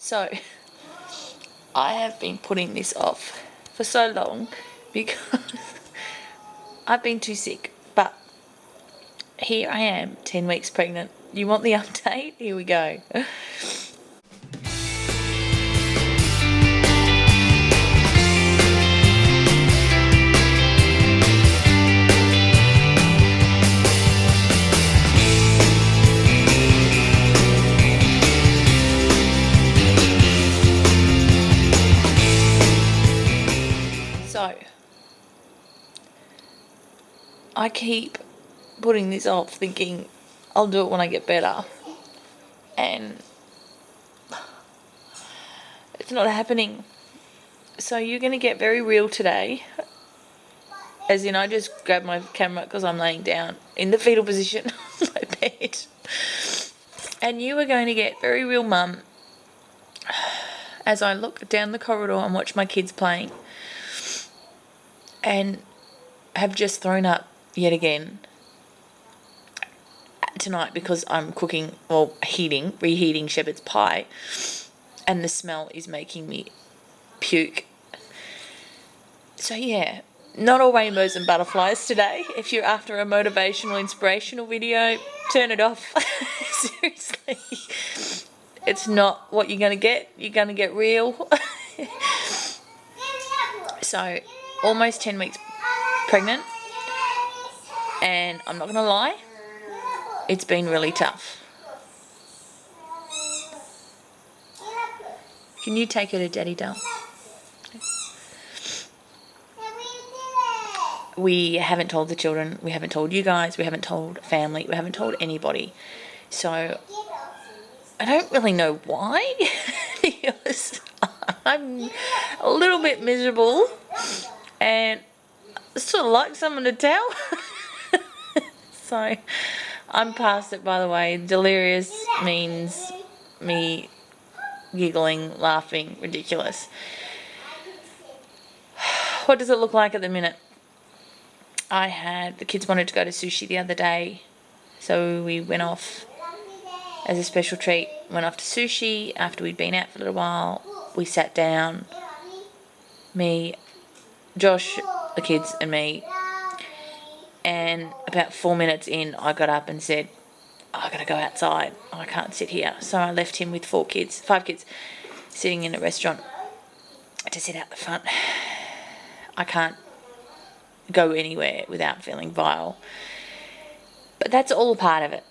So, I have been putting this off for so long because I've been too sick. But here I am, 10 weeks pregnant. You want the update? Here we go. So, I keep putting this off thinking I'll do it when I get better. And it's not happening. So you're going to get very real today. As in, I just grabbed my camera because I'm laying down in the fetal position on my bed. And you are going to get very real, Mum, as I look down the corridor and watch my kids playing. And have just thrown up yet again tonight because I'm cooking, or reheating shepherd's pie, and the smell is making me puke. So yeah, not all rainbows and butterflies today. If you're after a motivational, inspirational video, turn it off. Seriously, it's not what you're going to get. You're going to get real. So, almost 10 weeks pregnant, and I'm not going to lie, it's been really tough. Can you take her to Daddy Dale? We haven't told the children, we haven't told you guys, we haven't told family, we haven't told anybody. So, I don't really know why, because I'm a little bit miserable, and sort of like someone to tell. So, I'm past it, by the way. Delirious means me giggling, laughing, ridiculous. What does it look like at the minute? The kids wanted to go to sushi the other day, so we went off as a special treat. Went off to sushi after we'd been out for a little while. We sat down, me, Josh, the kids and me, and about 4 minutes in, I got up and said, I gotta go outside, I can't sit here. So I left him with 5 kids, sitting in a restaurant to sit out the front. I can't go anywhere without feeling vile. But that's all a part of it.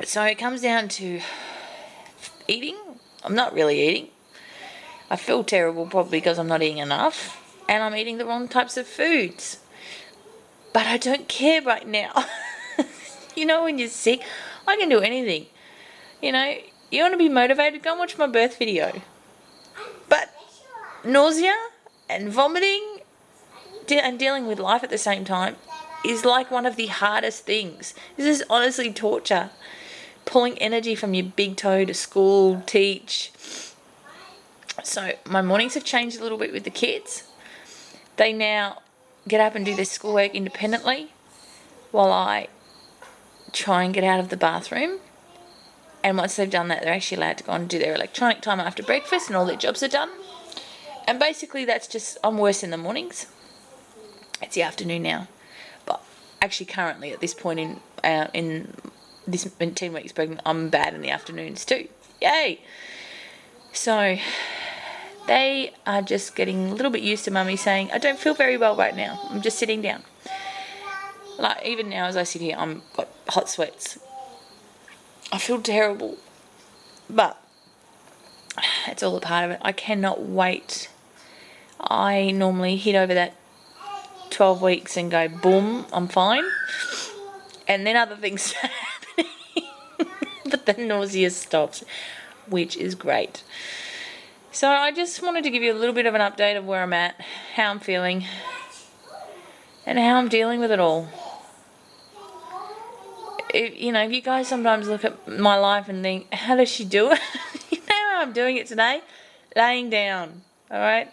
So it comes down to eating. I'm not really eating. I feel terrible probably because I'm not eating enough, and I'm eating the wrong types of foods. But I don't care right now. You know, when you're sick, I can do anything. You know, you want to be motivated, go and watch my birth video. But nausea and vomiting and dealing with life at the same time is like one of the hardest things. This is honestly torture. Pulling energy from your big toe to school, teach. So my mornings have changed a little bit with the kids. They now get up and do their schoolwork independently while I try and get out of the bathroom. And once they've done that, they're actually allowed to go and do their electronic time after breakfast, and all their jobs are done. And basically that's just, I'm worse in the mornings. It's the afternoon now. But actually currently at this point in 10 weeks pregnant, I'm bad in the afternoons too. Yay! So they are just getting a little bit used to Mummy saying, I don't feel very well right now. I'm just sitting down. Like, even now as I sit here, I've got hot sweats. I feel terrible. But it's all a part of it. I cannot wait. I normally hit over that 12 weeks and go, boom, I'm fine. And then other things start happening. But the nausea stops, which is great. So I just wanted to give you a little bit of an update of where I'm at, how I'm feeling, and how I'm dealing with it all. If you guys sometimes look at my life and think, how does she do it? You know how I'm doing it today? Laying down, all right?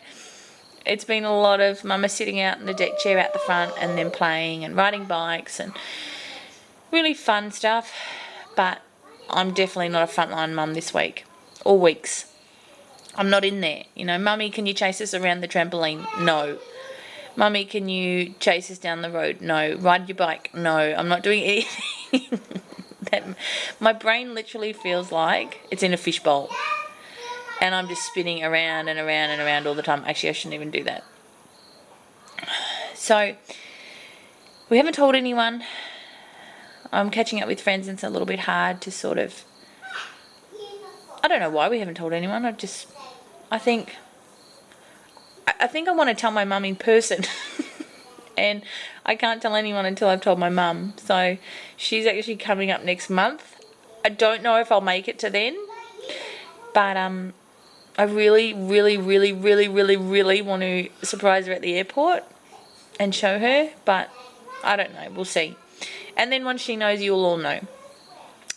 It's been a lot of Mama sitting out in the deck chair out the front and then playing and riding bikes and really fun stuff. But I'm definitely not a frontline mum this week. all weeks. I'm not in there. You know, Mummy, can you chase us around the trampoline? No. Mummy, can you chase us down the road? No. Ride your bike? No. I'm not doing anything. My brain literally feels like it's in a fishbowl. And I'm just spinning around and around and around all the time. Actually, I shouldn't even do that. So, we haven't told anyone. I'm catching up with friends and it's a little bit hard to sort of... I don't know why we haven't told anyone. I think I want to tell my mum in person. And I can't tell anyone until I've told my mum. So, she's actually coming up next month. I don't know if I'll make it to then. But, I really, really, really, really, really, really want to surprise her at the airport and show her, but I don't know. We'll see. And then once she knows, you'll all know.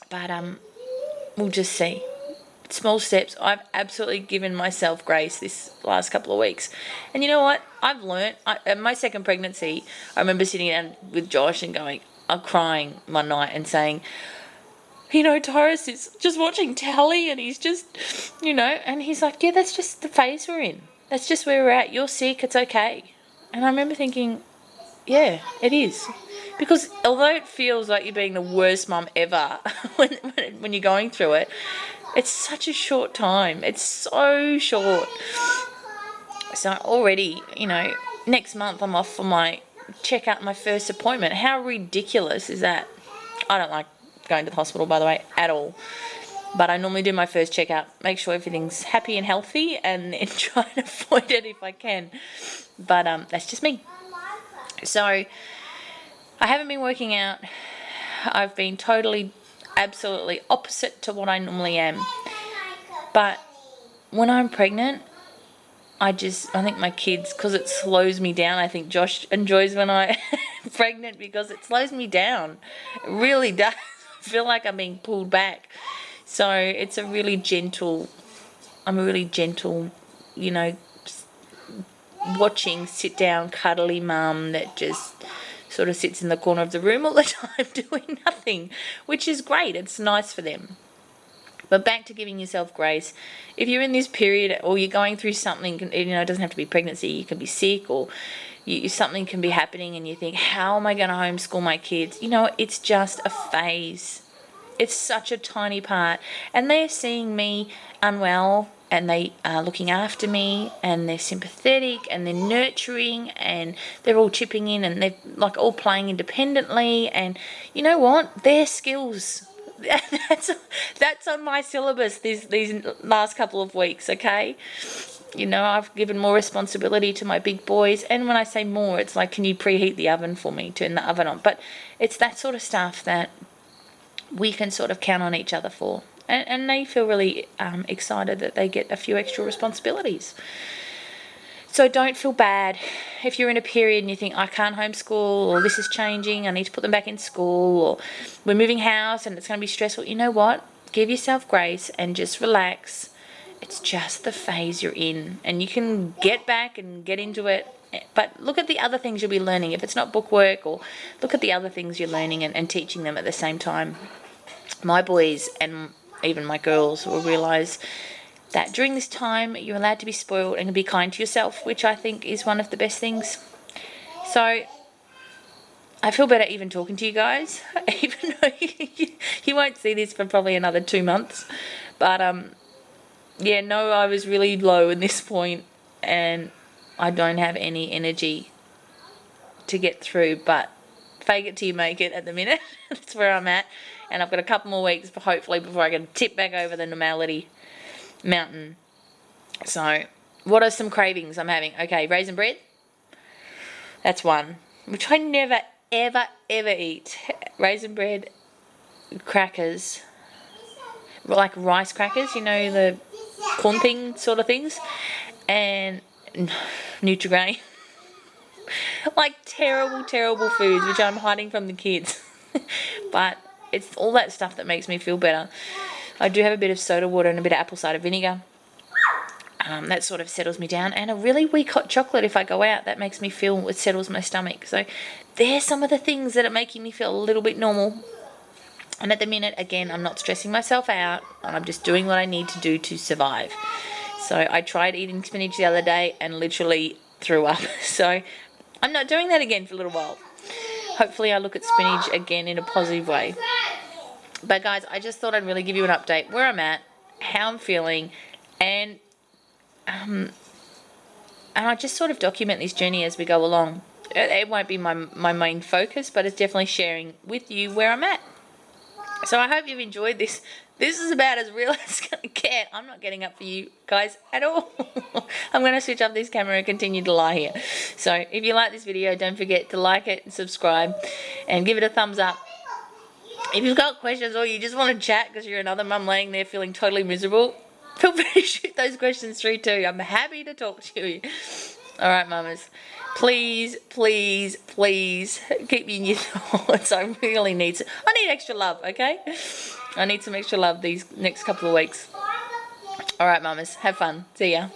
But we'll just see. Small steps. I've absolutely given myself grace this last couple of weeks. And you know what? I've learnt. My second pregnancy, I remember sitting down with Josh and I'm crying one night and saying, you know, Tyrus is just watching telly and he's just, you know, and he's like, yeah, that's just the phase we're in. That's just where we're at. You're sick, it's okay. And I remember thinking, yeah, it is. Because although it feels like you're being the worst mum ever when you're going through it, it's such a short time. It's so short. So already, you know, next month I'm off for my checkup, my first appointment. How ridiculous is that? I don't like going to the hospital, by the way, at all. But I normally do my first checkup, make sure everything's happy and healthy, and then try and avoid it if I can. But that's just me. So I haven't been working out. I've been totally, absolutely opposite to what I normally am. But when I'm pregnant, I think my kids, because it slows me down. I think Josh enjoys when I'm pregnant because it slows me down. It really does. I feel like I'm being pulled back. So it's I'm a really gentle, you know, watching, sit down, cuddly mum that just sort of sits in the corner of the room all the time doing nothing, which is great. It's nice for them. But back to giving yourself grace. If you're in this period or you're going through something, you know, it doesn't have to be pregnancy. You can be sick or something can be happening and you think, how am I going to homeschool my kids? You know, it's just a phase. It's such a tiny part. And they're seeing me unwell and they are looking after me and they're sympathetic and they're nurturing and they're all chipping in and they're like all playing independently. And you know what? Their skills. That's on my syllabus these last couple of weeks, okay? You know, I've given more responsibility to my big boys. And when I say more, it's like, can you preheat the oven for me? Turn the oven on. But it's that sort of stuff that we can sort of count on each other for. And they feel really excited that they get a few extra responsibilities. So don't feel bad if you're in a period and you think, I can't homeschool, or this is changing, I need to put them back in school, or we're moving house and it's going to be stressful. You know what? Give yourself grace and just relax. It's just the phase you're in. And you can get back and get into it. But look at the other things you'll be learning. If it's not bookwork, or look at the other things you're learning and teaching them at the same time. My boys and even my girls will realise that during this time you're allowed to be spoiled and be kind to yourself, which I think is one of the best things. So I feel better even talking to you guys, even though you won't see this for probably another 2 months. But yeah, no, I was really low in this point and I don't have any energy to get through, but fake it till you make it at the minute. That's where I'm at. And I've got a couple more weeks, hopefully, before I can tip back over the normality mountain. So, what are some cravings I'm having? Okay, raisin bread. That's one, which I never, ever, ever eat. Raisin bread, crackers, like rice crackers, you know, the corn thing sort of things, and Nutri-Grain. Like terrible, terrible foods, which I'm hiding from the kids. But it's all that stuff that makes me feel better. I do have a bit of soda water and a bit of apple cider vinegar. That sort of settles me down. And a really weak hot chocolate if I go out. That makes me feel, it settles my stomach. So there's some of the things that are making me feel a little bit normal. And at the minute, again, I'm not stressing myself out, and I'm just doing what I need to do to survive. So I tried eating spinach the other day and literally threw up. So I'm not doing that again for a little while. Hopefully I look at spinach again in a positive way. But guys, I just thought I'd really give you an update where I'm at, how I'm feeling, and I just sort of document this journey as we go along. It won't be my main focus, but it's definitely sharing with you where I'm at. So I hope you've enjoyed this. This is about as real as it's going to get. I'm not getting up for you guys at all. I'm going to switch off this camera and continue to lie here. So if you like this video, don't forget to like it and subscribe and give it a thumbs up. If you've got questions or you just want to chat because you're another mum laying there feeling totally miserable, feel free to shoot those questions through too. I'm happy to talk to you. All right, mamas. Please, please, please keep me in your thoughts. I really need I need extra love, okay? I need some extra love these next couple of weeks. All right, mamas. Have fun. See ya.